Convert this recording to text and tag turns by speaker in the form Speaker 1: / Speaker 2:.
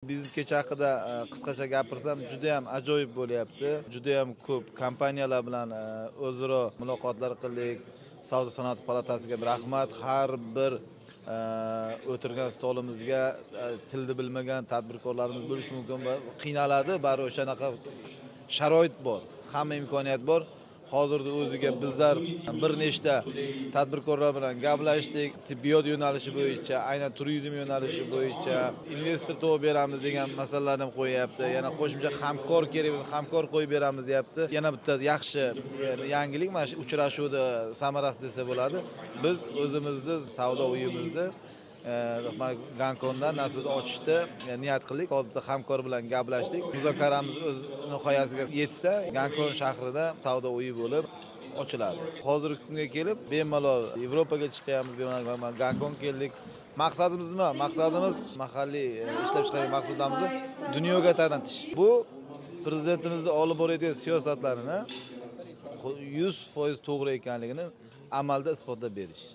Speaker 1: Biznes kecha haqida qisqacha gapirsam, juda ham ajoyib bo'lyapti. Juda ham ko'p kompaniyalar bilan o'zaro muloqotlar qildik. Savdo sanoat palatasiga rahmat. Har bir o'tirgan stolimizga tilni bilmagan tadbirkorlarimiz bo'lishi mumkin va qiynaladi, bari o'shanaqa sharoit bor, hamma imkoniyat bor. Hozirda o'ziga bizlar bir nechta tadbirkorlar bilan gaplashdik. Tibbiyot yo'nalishi bo'yicha, aynan turizm yo'nalishi bo'yicha investor topib beramiz degan masalalarni ham qo'yapti. Yana qo'shimcha hamkor kerak bo'lsa, hamkor qo'yib beramiz deyapti. Yana bitta yaxshi yangilik mana shu uchrashuvda samarasi desa bo'ladi. Biz o'zimizni savdo uyimizni Gankondan nasib ochishda niyat qildik. Hozirda hamkor bilan gaplashdik. Muzokaramiz o'z nihoyasiga yetsa, Gankon shahrida savdo uyi bo'lib ochiladi. Hozirgi kunga kelib, bemalol Yevropaga chiqyapmiz, bemalol Gankon keldik. Maqsadimiz nima? Maqsadimiz mahalliy ishlab chiqargan mahsulotlarimizni dunyoga tanitish. Bu prezidentimizning olib borayotgan siyosatlarini 100% to'g'ri ekanligini amalda isbotlab berish.